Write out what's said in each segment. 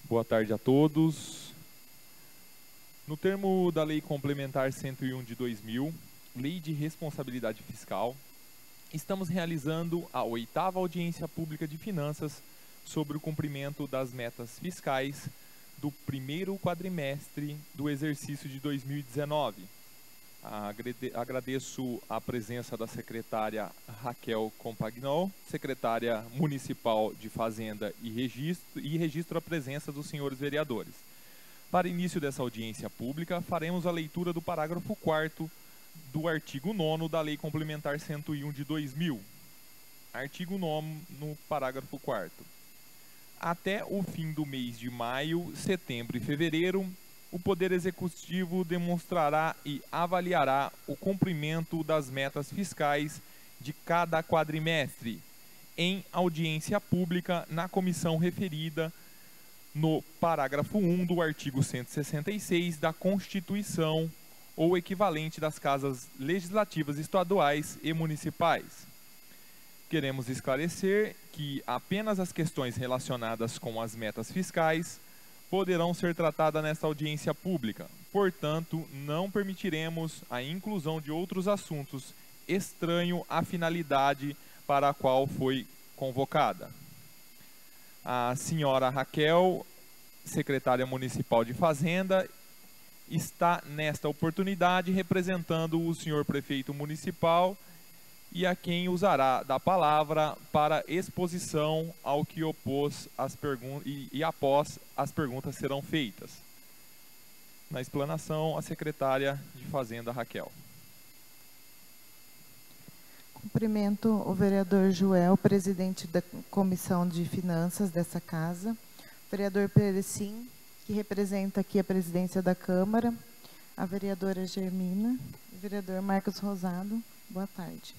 Boa tarde a todos. No termo da Lei Complementar 101 de 2000, Lei de Responsabilidade Fiscal, estamos realizando a 8ª Audiência Pública de Finanças sobre o cumprimento das metas fiscais do primeiro quadrimestre do exercício de 2019. Agradeço a presença da secretária Raquel Compagnol, secretária municipal de Fazenda e registro a presença dos senhores vereadores. Para início dessa audiência pública, faremos a leitura do parágrafo 4º do artigo 9º da Lei Complementar 101 de 2000. Artigo 9º, no parágrafo 4º. Até o fim do mês de maio, setembro e fevereiro, o Poder Executivo demonstrará e avaliará o cumprimento das metas fiscais de cada quadrimestre, em audiência pública na comissão referida no parágrafo 1 do artigo 166 da Constituição ou equivalente das casas legislativas estaduais e municipais. Queremos esclarecer que apenas as questões relacionadas com as metas fiscais poderão ser tratadas nesta audiência pública. Portanto, não permitiremos a inclusão de outros assuntos estranhos à finalidade para a qual foi convocada. A senhora Raquel, secretária municipal de Fazenda, está nesta oportunidade representando o senhor prefeito municipal e a quem usará da palavra para exposição ao que opôs as perguntas e após as perguntas serão feitas. Na explanação, a secretária de Fazenda, Raquel. Cumprimento o vereador Joel, presidente da Comissão de Finanças dessa casa, o vereador Perecim, que representa aqui a presidência da Câmara, a vereadora Germina, o vereador Marcos Rosado. Boa tarde.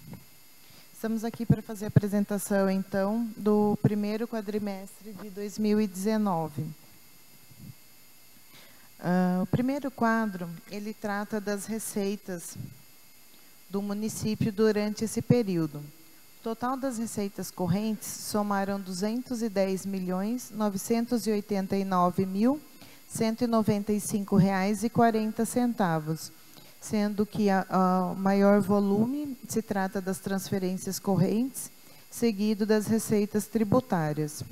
Estamos aqui para fazer a apresentação, então, do primeiro quadrimestre de 2019. O primeiro quadro, ele trata das receitas do município durante esse período. O total das receitas correntes somaram R$ 210.989.195,40, sendo que o maior volume se trata das transferências correntes, seguido das receitas tributárias.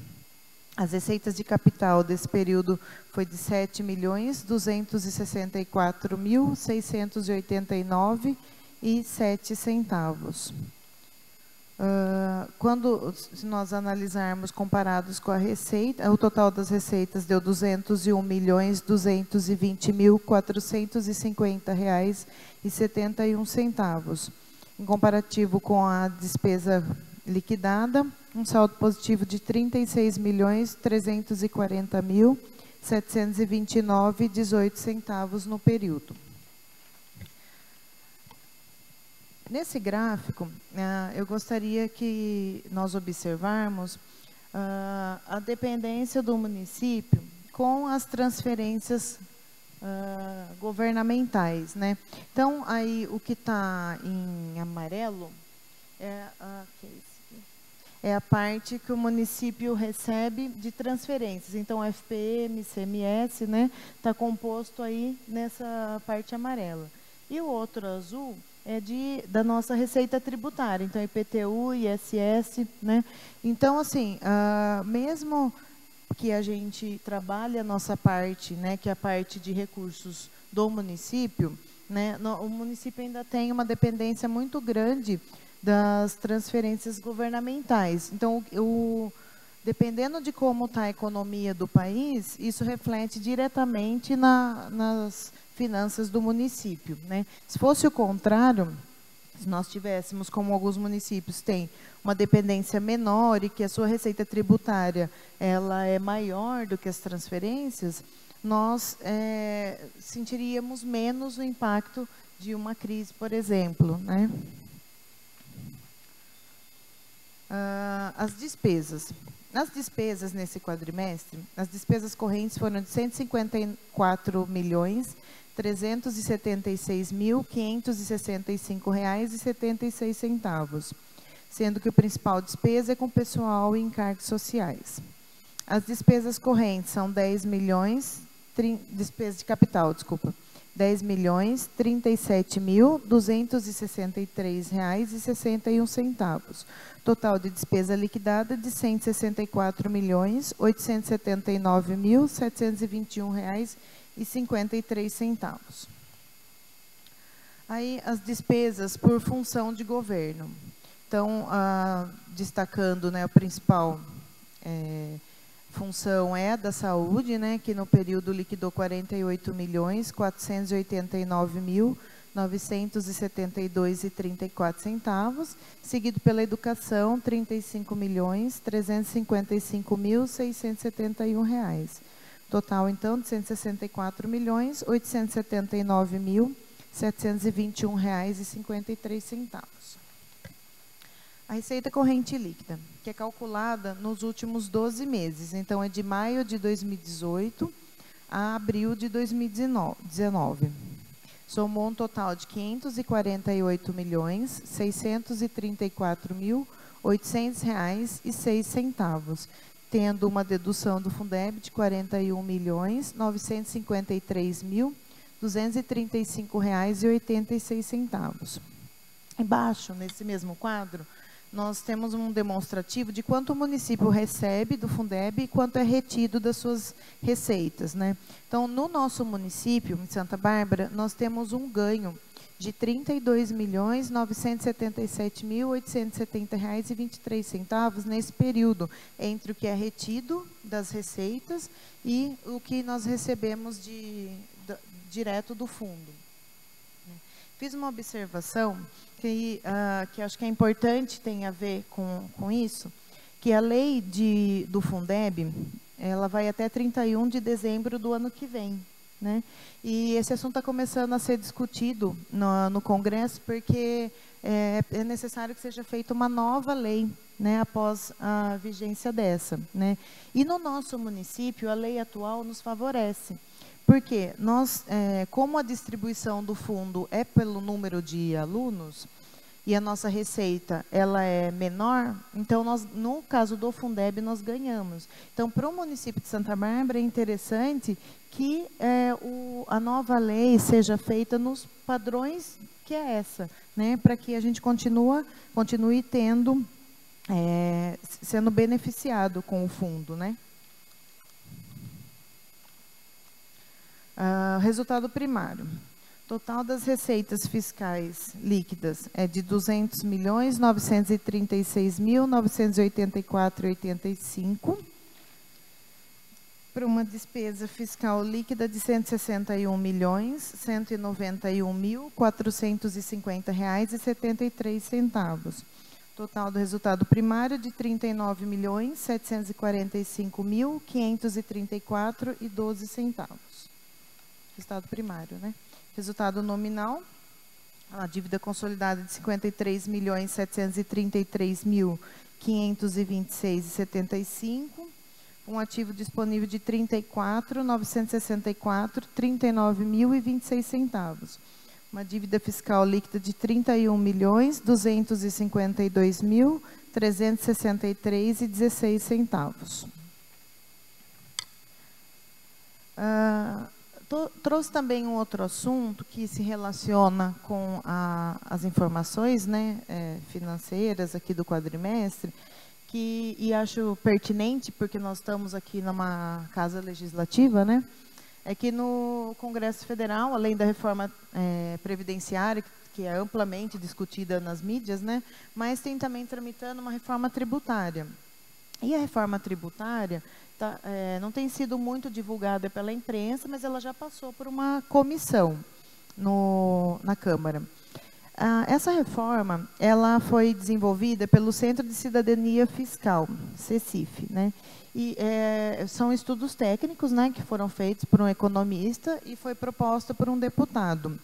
As receitas de capital desse período foi de R$ 7.264.689,07. Se nós analisarmos comparados com a receita, o total das receitas deu R$ 201.220.450,71. Em comparativo com a despesa liquidada, um saldo positivo de R$ 36.340.729,18 no período. Nesse gráfico, eu gostaria que nós observarmos a dependência do município com as transferências governamentais, né? Então, aí o que está em amarelo é a parte que o município recebe de transferências. Então, FPM, ICMS, né, está composto aí nessa parte amarela. E o outro azul é da nossa receita tributária, então IPTU, ISS, né? Então, assim, mesmo que a gente trabalhe a nossa parte, né, que é a parte de recursos do município, né, o município ainda tem uma dependência muito grande das transferências governamentais. Então, dependendo de como está a economia do país, isso reflete diretamente nas finanças do município, né? Se fosse o contrário, se nós tivéssemos, como alguns municípios têm, uma dependência menor e que a sua receita tributária ela é maior do que as transferências, nós sentiríamos menos o impacto de uma crise, por exemplo, né? As despesas. As despesas nesse quadrimestre, as despesas correntes foram de R$ 154.366.565,76, sendo que o principal despesa é com pessoal e encargos sociais. As despesas correntes são 10 milhões, despesa de capital, desculpa, R$10.037.263,61. Total de despesa liquidada de R$164.879.721,53. Aí as despesas por função de governo. Então, destacando, né, o principal função é a da saúde, né, que no período liquidou R$48.489.972,34, seguido pela educação, R$35.355.671. Total, então, de R$164.879.721,53. A receita corrente líquida, que é calculada nos últimos 12 meses. Então, é de maio de 2018 a abril de 2019. Somou um total de R$548.634.800,06, tendo uma dedução do Fundeb de R$41.953.235,86. Embaixo, nesse mesmo quadro, nós temos um demonstrativo de quanto o município recebe do Fundeb e quanto é retido das suas receitas, né? Então, no nosso município, em Santa Bárbara, nós temos um ganho de R$32.977.870,23 nesse período, entre o que é retido das receitas e o que nós recebemos direto do fundo. Fiz uma observação que acho que é importante, tem a ver com isso, que a lei do Fundeb, ela vai até 31 de dezembro do ano que vem, né? E esse assunto está começando a ser discutido no Congresso, porque é necessário que seja feita uma nova lei, né, após a vigência dessa, né? E no nosso município, a lei atual nos favorece. Porque nós, como a distribuição do fundo é pelo número de alunos e a nossa receita ela é menor, então nós, no caso do Fundeb, nós ganhamos. Então, para o município de Santa Bárbara é interessante que a nova lei seja feita nos padrões que é essa, né, para que a gente continue tendo, sendo beneficiado com o fundo, né? Resultado primário. Total das receitas fiscais líquidas é de R$200.936.984,85, para uma despesa fiscal líquida de R$161.191.450,73. Total do resultado primário de R$39.745.534,12. Resultado primário, né? Resultado nominal, a dívida consolidada de R$53.733.526,75, um ativo disponível de R$34.964,39.026. Uma dívida fiscal líquida de R$31.252.363,16. Trouxe também um outro assunto que se relaciona com as informações, né, financeiras aqui do quadrimestre, e acho pertinente, porque nós estamos aqui numa casa legislativa, né? É que no Congresso Federal, além da reforma previdenciária, que é amplamente discutida nas mídias, né, mas tem também tramitando uma reforma tributária. E a reforma tributária não tem sido muito divulgada pela imprensa, mas ela já passou por uma comissão na Câmara. Essa reforma ela foi desenvolvida pelo Centro de Cidadania Fiscal, CECIF, né? E são estudos técnicos, né, que foram feitos por um economista e foi proposta por um deputado.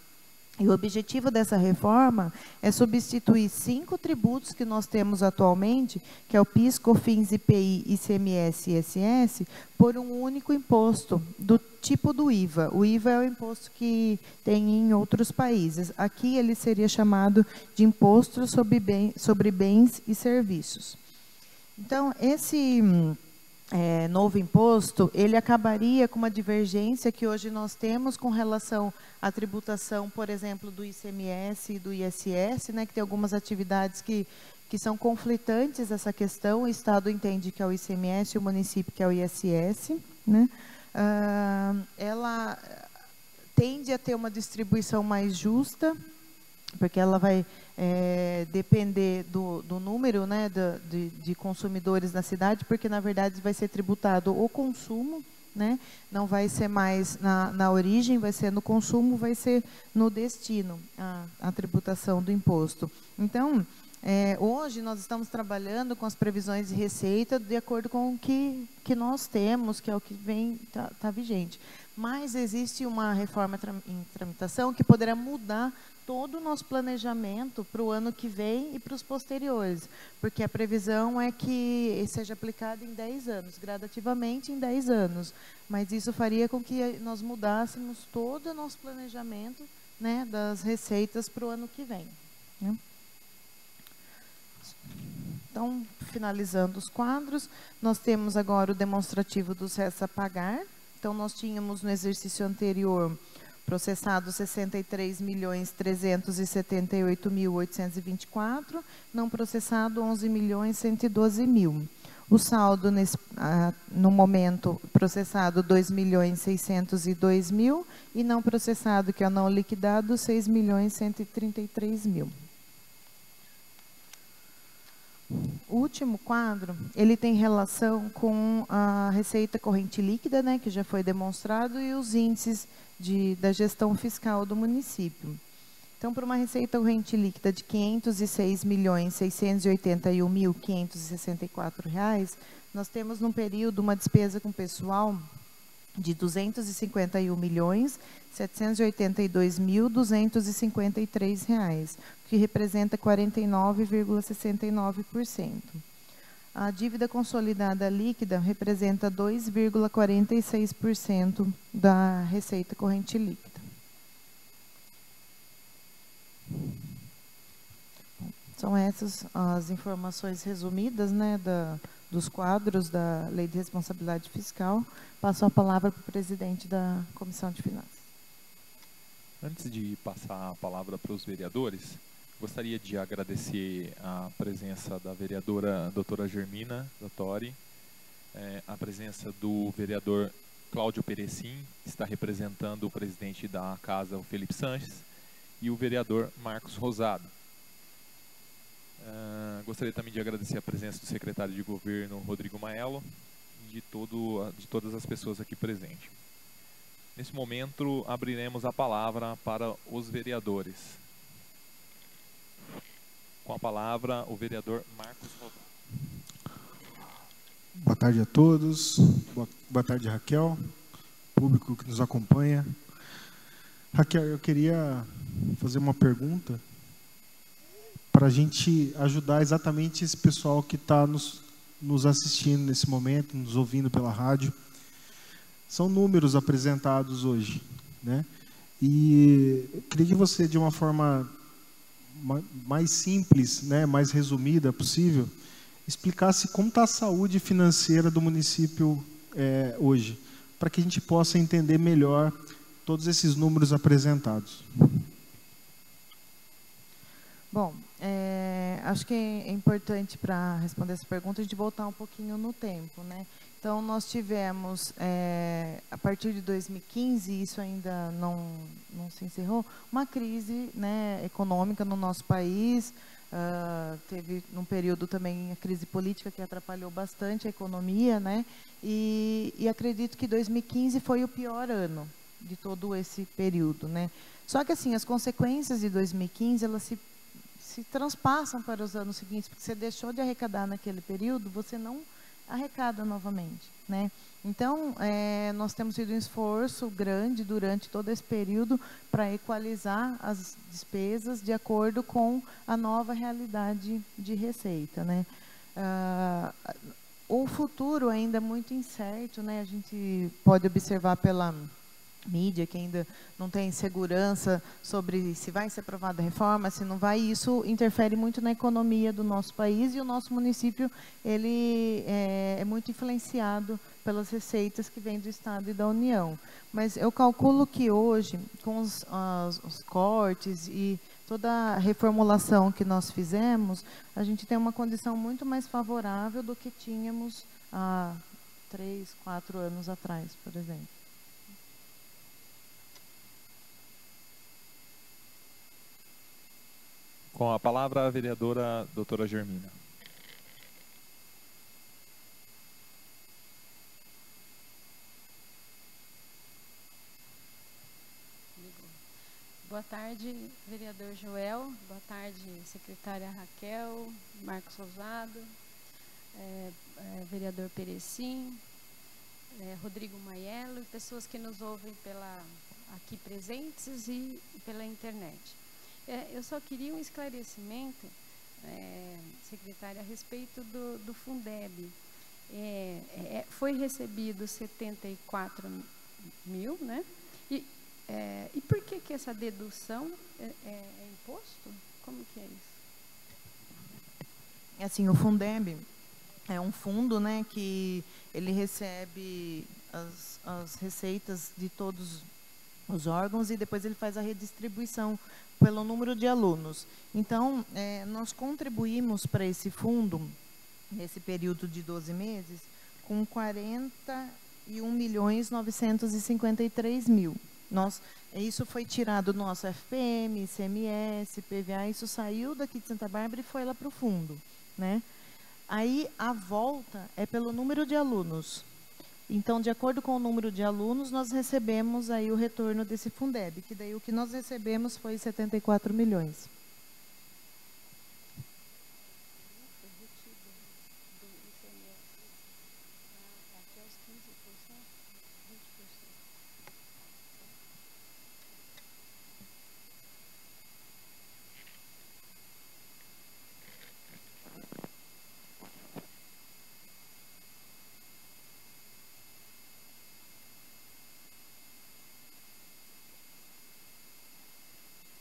E o objetivo dessa reforma é substituir 5 tributos que nós temos atualmente, que é o PIS, COFINS, IPI, ICMS e ISS, por um único imposto, do tipo do IVA. O IVA é o imposto que tem em outros países. Aqui ele seria chamado de Imposto sobre Bens e Serviços. Então, novo imposto, ele acabaria com uma divergência que hoje nós temos com relação à tributação, por exemplo, do ICMS e do ISS, né, que tem algumas atividades que são conflitantes essa questão. O Estado entende que é o ICMS, o município que é o ISS, né? Ela tende a ter uma distribuição mais justa, porque ela vai depender do número, né, de consumidores na cidade, porque, na verdade, vai ser tributado o consumo, né, não vai ser mais na origem, vai ser no consumo, vai ser no destino, a tributação do imposto. Então, hoje nós estamos trabalhando com as previsões de receita de acordo com o que nós temos, que é o que está vigente. Mas existe uma reforma em tramitação que poderá mudar todo o nosso planejamento para o ano que vem e para os posteriores, porque a previsão é que seja aplicado em 10 anos, gradativamente em 10 anos, mas isso faria com que nós mudássemos todo o nosso planejamento, né, das receitas para o ano que vem, né? Então, finalizando os quadros, nós temos agora o demonstrativo dos restos a pagar. Então, nós tínhamos no exercício anterior processado 63.378.824, não processado 11.112.000. O saldo, no momento, processado 2.602.000 e não processado, que é o não liquidado, 6.133.000. O último quadro, ele tem relação com a receita corrente líquida, né, que já foi demonstrado, e os índices da gestão fiscal do município. Então, para uma receita corrente líquida de R$ 506.681.564, nós temos, num período, uma despesa com pessoal de R$ 251.782.253, que representa 49,69%. A dívida consolidada líquida representa 2,46% da receita corrente líquida. São essas as informações resumidas, né, dos quadros da Lei de Responsabilidade Fiscal. Passo a palavra para o presidente da Comissão de Finanças. Antes de passar a palavra para os vereadores, gostaria de agradecer a presença da vereadora doutora Germina Dottori, a presença do vereador Cláudio Perecim, que está representando o presidente da casa, o Felipe Sanches, e o vereador Marcos Rosado. Gostaria também de agradecer a presença do secretário de governo, Rodrigo Maello, e de todas as pessoas aqui presentes. Nesse momento, abriremos a palavra para os vereadores. Com a palavra, o vereador Marcos Rosado. Boa tarde a todos. Boa tarde, Raquel, público que nos acompanha. Raquel, eu queria fazer uma pergunta para a gente ajudar exatamente esse pessoal que está nos assistindo nesse momento, nos ouvindo pela rádio. São números apresentados hoje, né? E eu queria que você, de uma forma mais simples, né, mais resumida possível, explicasse como está a saúde financeira do município hoje, para que a gente possa entender melhor todos esses números apresentados. Bom, acho que é importante, para responder essa pergunta, a gente voltar um pouquinho no tempo, né? Então, nós tivemos, a partir de 2015, isso ainda não se encerrou, uma crise, né, econômica no nosso país. Teve, num período também, a crise política que atrapalhou bastante a economia, né? E acredito que 2015 foi o pior ano de todo esse período, né? Só que, assim, as consequências de 2015, elas se transpassam para os anos seguintes, porque você deixou de arrecadar naquele período, você não arrecada novamente, né? Então, nós temos tido um esforço grande durante todo esse período para equalizar as despesas de acordo com a nova realidade de receita, né? O futuro ainda é muito incerto, né? A gente pode observar pela mídia, que ainda não tem segurança sobre se vai ser aprovada a reforma, se não vai, e isso interfere muito na economia do nosso país, e o nosso município ele é muito influenciado pelas receitas que vêm do Estado e da União. Mas eu calculo que hoje, com os cortes e toda a reformulação que nós fizemos, a gente tem uma condição muito mais favorável do que tínhamos há 3, 4 anos atrás, por exemplo. Com a palavra, a vereadora doutora Germina. Boa tarde, vereador Joel. Boa tarde, secretária Raquel, Marcos Rosado, vereador Perecim, Rodrigo Maiello e pessoas que nos ouvem aqui presentes e pela internet. Eu só queria um esclarecimento, secretária, a respeito do Fundeb. Foi recebido 74 mil, né? E por que essa dedução é imposto? Como que é isso? Assim, o Fundeb é um fundo, né, que ele recebe as receitas de todos os órgãos e depois ele faz a redistribuição pelo número de alunos. Então, nós contribuímos para esse fundo, nesse período de 12 meses, com 41.953.000. Isso foi tirado do nosso FPM, ICMS, PVA, isso saiu daqui de Santa Bárbara e foi lá para o fundo, né? Aí, a volta é pelo número de alunos. Então, de acordo com o número de alunos, nós recebemos aí o retorno desse Fundeb, que daí o que nós recebemos foi 74 milhões.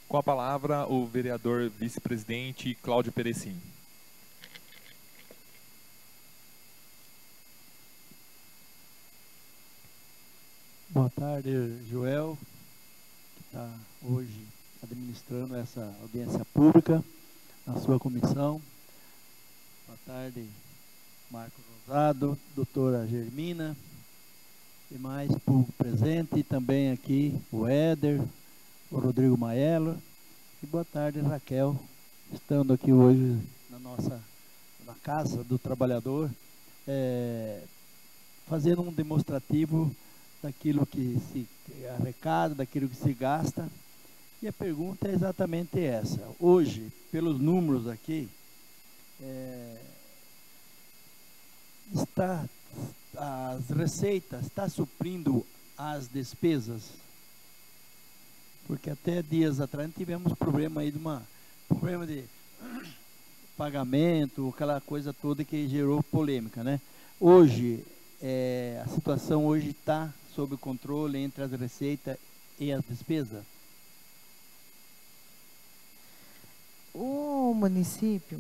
Com a palavra, o vereador vice-presidente Cláudio Perecim. Boa tarde, Joel, que está hoje administrando essa audiência pública na sua comissão. Boa tarde, Marcos Rosado, doutora Germina, e mais público presente, e também aqui o Éder, o Rodrigo Maiello, e boa tarde, Raquel, estando aqui hoje na Casa do Trabalhador, fazendo um demonstrativo daquilo que se arrecada, daquilo que se gasta. E a pergunta é exatamente essa. Hoje, pelos números aqui, as receitas está suprindo as despesas? Porque até dias atrás tivemos problema aí problema de pagamento, aquela coisa toda que gerou polêmica, né? Hoje, a situação hoje está sob controle entre as receitas e as despesas? O município,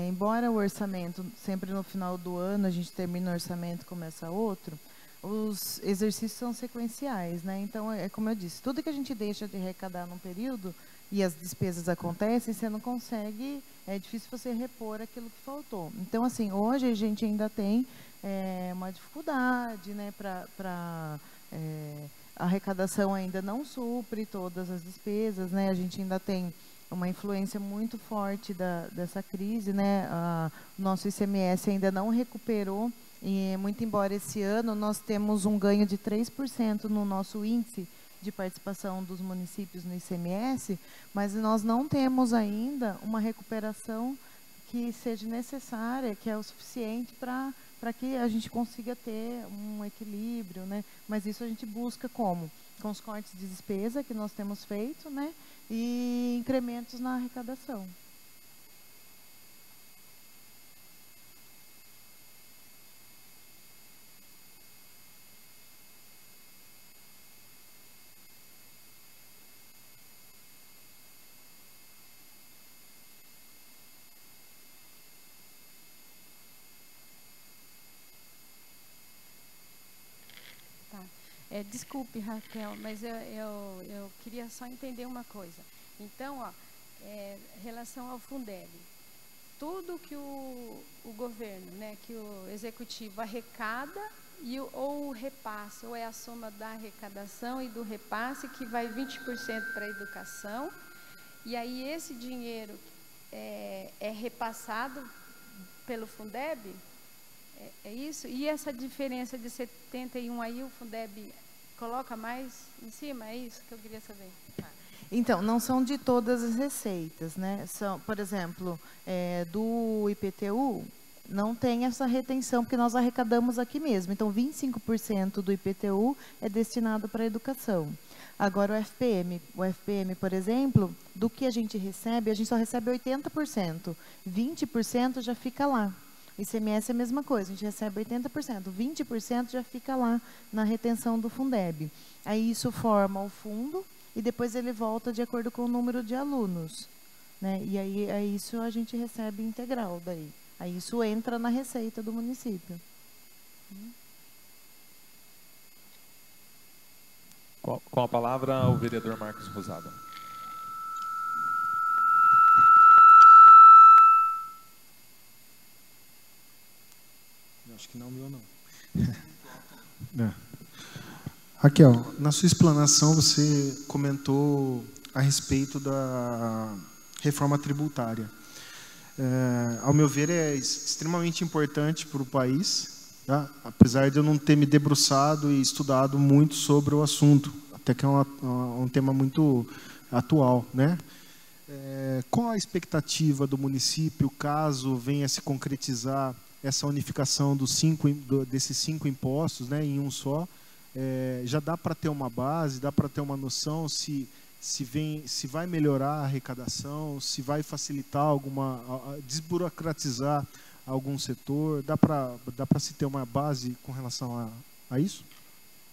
embora o orçamento, sempre no final do ano, a gente termina o orçamento e começa outro, os exercícios são sequenciais, né? Então, como eu disse, tudo que a gente deixa de arrecadar num período e as despesas acontecem, você não consegue, é difícil você repor aquilo que faltou. Então, assim, hoje a gente ainda tem uma dificuldade, né, para a arrecadação ainda não supre todas as despesas, né? A gente ainda tem uma influência muito forte dessa crise, né? O nosso ICMS ainda não recuperou, e muito embora esse ano nós temos um ganho de 3% no nosso índice de participação dos municípios no ICMS, mas nós não temos ainda uma recuperação que seja necessária, que é o suficiente para que a gente consiga ter um equilíbrio, né? Mas isso a gente busca como? Com os cortes de despesa que nós temos feito, né? E incrementos na arrecadação. Desculpe, Raquel, mas eu queria só entender uma coisa. Então, ó, relação ao Fundeb, tudo que o governo, né, que o executivo arrecada ou o repasse, ou é a soma da arrecadação e do repasse, que vai 20% para a educação, e aí esse dinheiro é repassado pelo Fundeb? É isso? E essa diferença de 71 aí, o Fundeb coloca mais em cima? É isso que eu queria saber. Então, não são de todas as receitas, né? São, por exemplo, do IPTU, não tem essa retenção, porque nós arrecadamos aqui mesmo. Então, 25% do IPTU é destinado para a educação. Agora, o FPM, por exemplo, do que a gente só recebe 80%. 20% já fica lá. O ICMS é a mesma coisa, a gente recebe 80%. 20% já fica lá na retenção do Fundeb. Aí isso forma o fundo e depois ele volta de acordo com o número de alunos, né? E aí isso a gente recebe integral daí. Aí isso entra na receita do município. Com a palavra, o vereador Marcos Rosada. Eu acho que não, meu não. Raquel, na sua explanação você comentou a respeito da reforma tributária. Ao meu ver, é extremamente importante para o país, tá? Apesar de eu não ter me debruçado e estudado muito sobre o assunto, até que é um tema muito atual, né? Qual a expectativa do município caso venha se concretizar essa unificação desses 5 impostos, né, em um só? Já dá para ter uma base, dá para ter uma noção se vai melhorar a arrecadação, se vai facilitar desburocratizar algum setor? Dá para se ter uma base com relação a isso?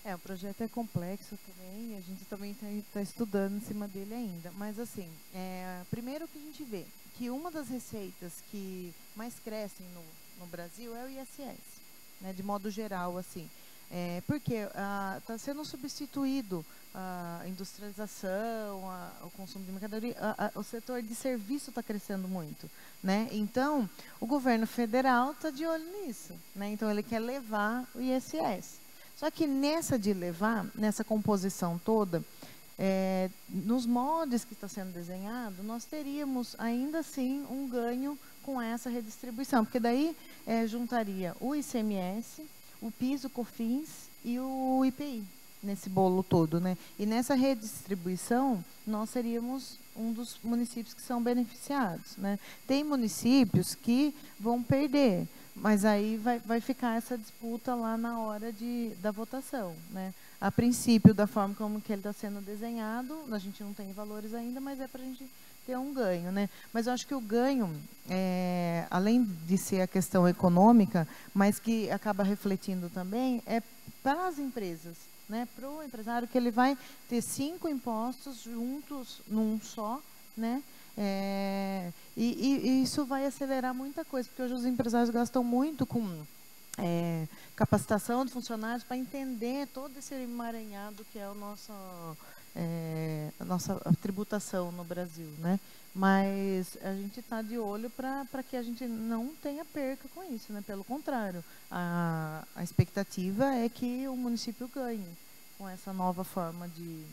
O projeto é complexo também, a gente também está estudando em cima dele ainda. Mas, assim, primeiro que a gente vê que uma das receitas que mais crescem no Brasil é o ISS, né, de modo geral, assim. Porque está sendo substituído a industrialização, o consumo de mercadoria, o setor de serviço está crescendo muito, né? Então, o governo federal está de olho nisso, né? Então, ele quer levar o ISS. Só que nessa composição toda, nos moldes que está sendo desenhado, nós teríamos ainda assim um ganho com essa redistribuição, porque daí juntaria o ICMS, o PIS, o COFINS e o IPI nesse bolo todo, né? E nessa redistribuição nós seríamos um dos municípios que são beneficiados, né? Tem municípios que vão perder, mas aí vai ficar essa disputa lá na hora da votação, né? A princípio, da forma como que ele está sendo desenhado, a gente não tem valores ainda, mas é para a gente ter um ganho, né? Mas eu acho que o ganho, além de ser a questão econômica, mas que acaba refletindo também, é para as empresas, né? Para o empresário, que ele vai ter 5 impostos juntos num só, né? E isso vai acelerar muita coisa, porque hoje os empresários gastam muito com capacitação de funcionários para entender todo esse emaranhado que é a nossa tributação no Brasil, né? Mas a gente está de olho para que a gente não tenha perca com isso, né? Pelo contrário, a expectativa é que o município ganhe com essa nova forma de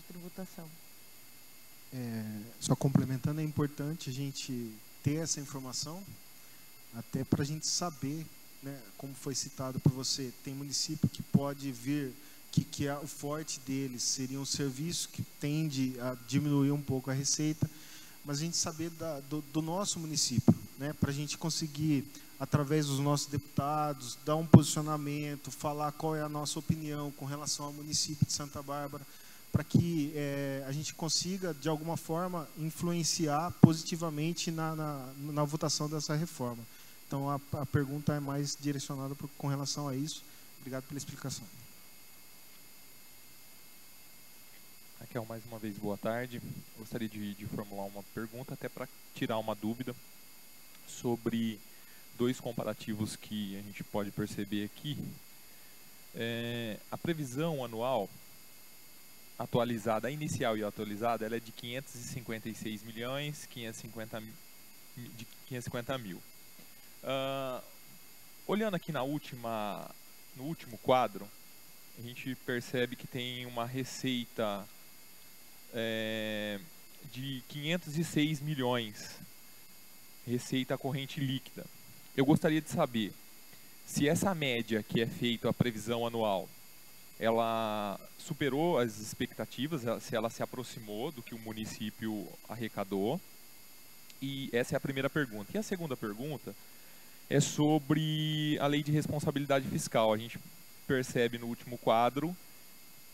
tributação. Só complementando, é importante a gente ter essa informação, até para a gente saber, né, como foi citado por você, tem município que pode vir, que o forte deles seria um serviço que tende a diminuir um pouco a receita, mas a gente saber do nosso município, né, para a gente conseguir, através dos nossos deputados, dar um posicionamento, falar qual é a nossa opinião com relação ao município de Santa Bárbara, para que a gente consiga, de alguma forma, influenciar positivamente na votação dessa reforma. Então, a pergunta é mais direcionada com relação a isso. Obrigado pela explicação. Raquel, mais uma vez, boa tarde. Gostaria de formular uma pergunta, até para tirar uma dúvida sobre 2 comparativos que a gente pode perceber aqui. A previsão anual atualizada, a inicial e atualizada, ela é de 556 milhões, 550 mil. Olhando aqui no último quadro, a gente percebe que tem uma receita de 506 milhões, receita corrente líquida. Eu gostaria de saber se essa média que é feita, a previsão anual, ela superou as expectativas, se ela se aproximou do que o município arrecadou. E essa é a primeira pergunta. E a segunda pergunta é sobre a lei de responsabilidade fiscal. A gente percebe no último quadro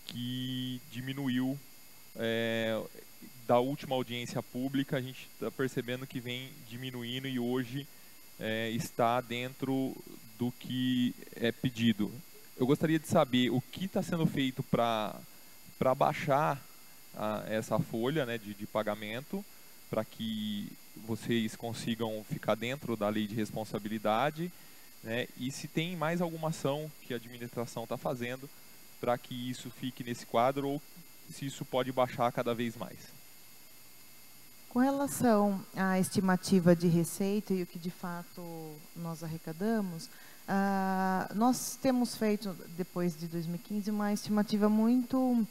que diminuiu da última audiência pública, a gente está percebendo que vem diminuindo e hoje está dentro do que é pedido. Eu gostaria de saber o que está sendo feito para baixar essa folha, né, de pagamento, para que vocês consigam ficar dentro da lei de responsabilidade, né, e se tem mais alguma ação que a administração está fazendo para que isso fique nesse quadro ou se isso pode baixar cada vez mais. Com relação à estimativa de receita e o que de fato nós arrecadamos, nós temos feito, depois de 2015, uma estimativa muito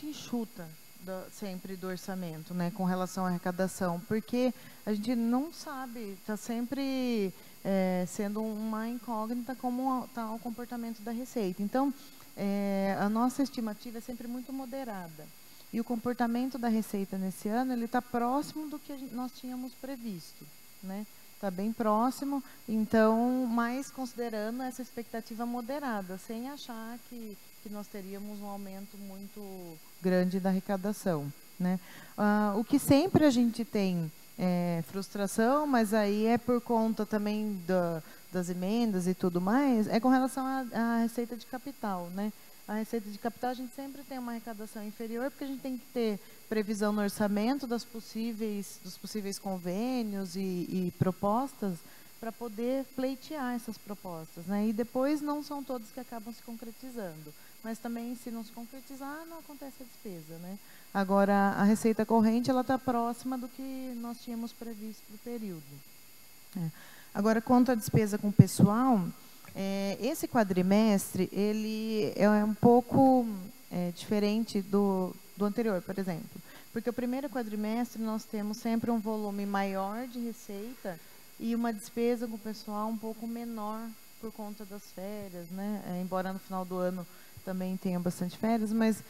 enxuta sempre do orçamento, né, com relação à arrecadação, porque a gente não sabe, está sempre sendo uma incógnita como está o comportamento da receita. Então, a nossa estimativa é sempre muito moderada. E o comportamento da receita nesse ano, ele está próximo do que nós tínhamos previsto, né? Está bem próximo, então, mas considerando essa expectativa moderada, sem achar que nós teríamos um aumento muito grande da arrecadação, né? O que sempre a gente tem frustração, mas aí é por conta também das emendas e tudo mais, é com relação à receita de capital, né? A receita de capital, a gente sempre tem uma arrecadação inferior, porque a gente tem que ter previsão no orçamento dos possíveis convênios e propostas para poder pleitear essas propostas, né? E depois não são todos que acabam se concretizando. Mas também, se não se concretizar, não acontece a despesa, né? Agora, a receita corrente, ela está próxima do que nós tínhamos previsto para o período. Agora, quanto à despesa com pessoal, esse quadrimestre, ele é um pouco diferente do anterior, por exemplo. Porque o primeiro quadrimestre nós temos sempre um volume maior de receita e uma despesa com o pessoal um pouco menor por conta das férias, né? Embora no final do ano também tenha bastante férias, mas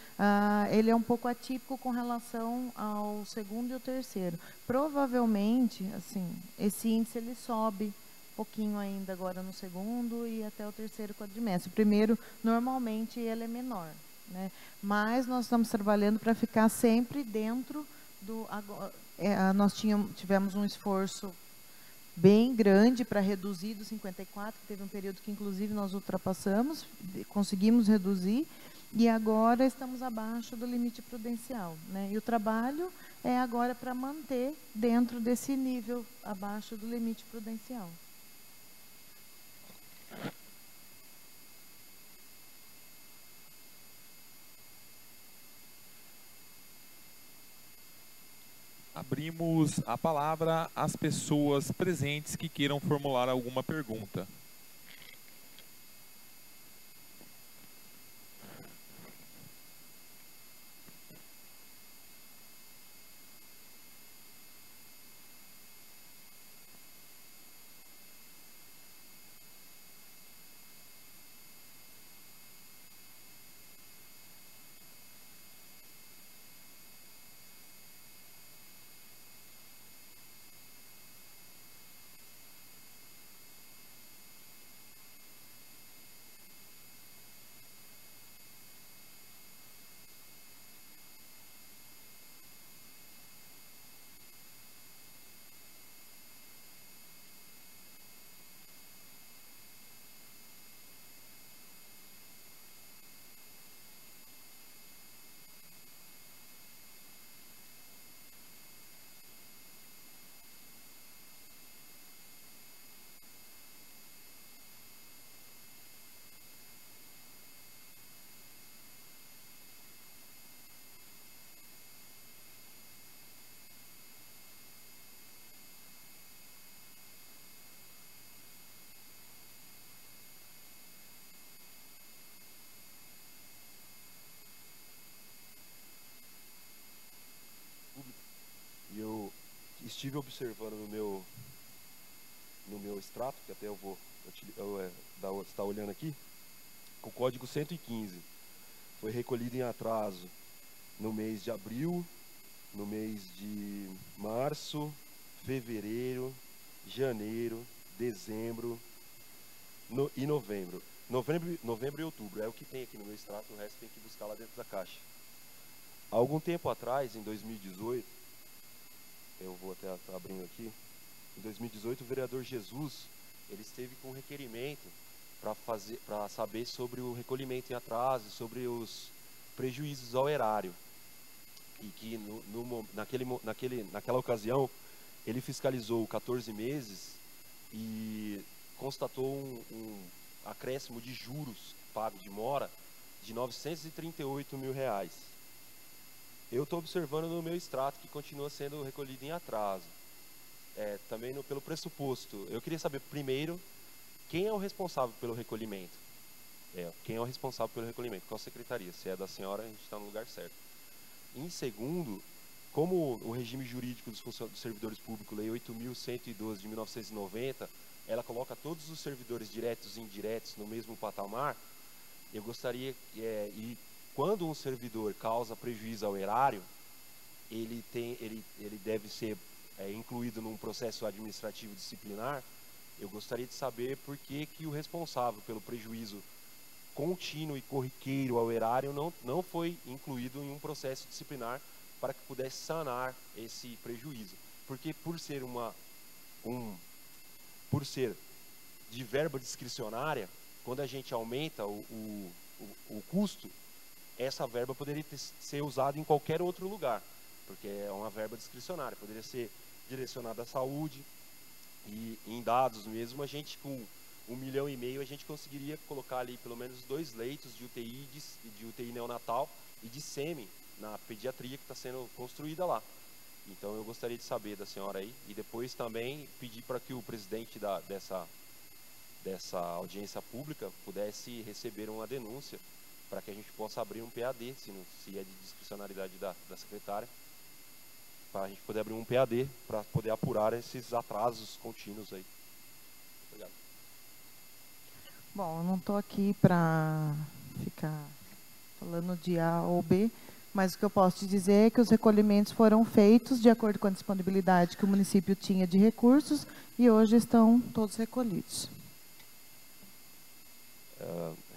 ele é um pouco atípico com relação ao segundo e o terceiro. Provavelmente, assim, esse índice ele sobe pouquinho ainda agora no segundo e até o terceiro quadrimestre. O primeiro, normalmente, ele é menor, né? Mas nós estamos trabalhando para ficar sempre dentro do... nós tivemos um esforço bem grande para reduzir do 54, que teve um período que, inclusive, nós ultrapassamos, conseguimos reduzir, e agora estamos abaixo do limite prudencial, né? E o trabalho é agora para manter dentro desse nível, abaixo do limite prudencial. Abrimos a palavra às pessoas presentes que queiram formular alguma pergunta. estive observando no meu extrato, que até eu vou estar olhando aqui, o código 115 foi recolhido em atraso no mês de abril, no mês de março, fevereiro, janeiro, dezembro e novembro. Novembro e outubro é o que tem aqui no meu extrato, o resto tem que buscar lá dentro da caixa. Há algum tempo atrás, em 2018, eu vou até estar abrindo aqui, em 2018 o vereador Jesus, ele esteve com um requerimento para saber sobre o recolhimento em atraso, sobre os prejuízos ao erário. E que naquela ocasião ele fiscalizou 14 meses e constatou um acréscimo de juros pagos de mora de R$938 mil. Eu estou observando no meu extrato que continua sendo recolhido em atraso. Também pelo pressuposto. Eu queria saber primeiro quem é o responsável pelo recolhimento. Quem é o responsável pelo recolhimento? Qual secretaria? Se é da senhora, a gente está no lugar certo. Em segundo, como o regime jurídico dos servidores públicos, Lei 8.112 de 1990, ela coloca todos os servidores diretos e indiretos no mesmo patamar, eu gostaria, e quando um servidor causa prejuízo ao erário, ele deve ser incluído num processo administrativo disciplinar. Eu gostaria de saber por que o responsável pelo prejuízo contínuo e corriqueiro ao erário não foi incluído em um processo disciplinar para que pudesse sanar esse prejuízo. Porque por ser de verba discricionária, quando a gente aumenta o custo, essa verba poderia ser usada em qualquer outro lugar, porque é uma verba discricionária, poderia ser direcionada à saúde, e em dados mesmo, a gente com 1,5 milhão a gente conseguiria colocar ali pelo menos 2 leitos de UTI neonatal e de SEMI na pediatria que está sendo construída lá. Então eu gostaria de saber da senhora aí, e depois também pedir para que o presidente dessa audiência pública pudesse receber uma denúncia para que a gente possa abrir um PAD, se é de discricionalidade da secretária, para a gente poder abrir um PAD para poder apurar esses atrasos contínuos aí. Obrigado. Bom, eu não estou aqui para ficar falando de A ou B, mas o que eu posso te dizer é que os recolhimentos foram feitos de acordo com a disponibilidade que o município tinha de recursos e hoje estão todos recolhidos.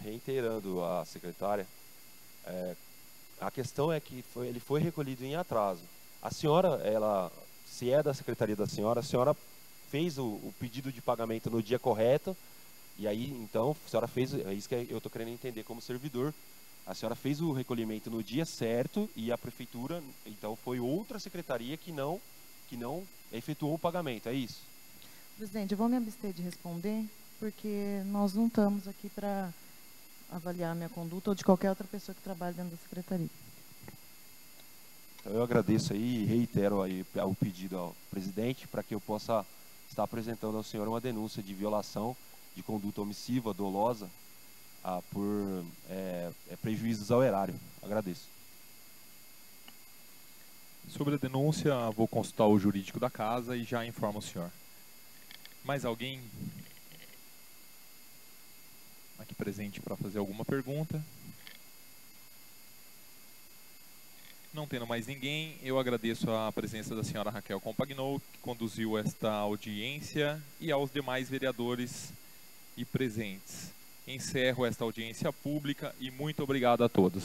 Reiterando a secretária, a questão é que ele foi recolhido em atraso. A senhora, se é da secretaria da senhora, a senhora fez o pedido de pagamento no dia correto, e aí, então, a senhora fez, é isso que eu estou querendo entender como servidor, a senhora fez o recolhimento no dia certo e a prefeitura, então, foi outra secretaria que não efetuou o pagamento, é isso? Presidente, eu vou me abster de responder, porque nós não estamos aqui para avaliar a minha conduta ou de qualquer outra pessoa que trabalha dentro da secretaria. Então eu agradeço aí e reitero aí o pedido ao presidente para que eu possa estar apresentando ao senhor uma denúncia de violação de conduta omissiva, dolosa, por prejuízos ao erário. Agradeço. Sobre a denúncia, vou consultar o jurídico da casa e já informo o senhor. Mais alguém aqui presente para fazer alguma pergunta? Não tendo mais ninguém, eu agradeço a presença da senhora Raquel Compagnol, que conduziu esta audiência, e aos demais vereadores e presentes. Encerro esta audiência pública e muito obrigado a todos.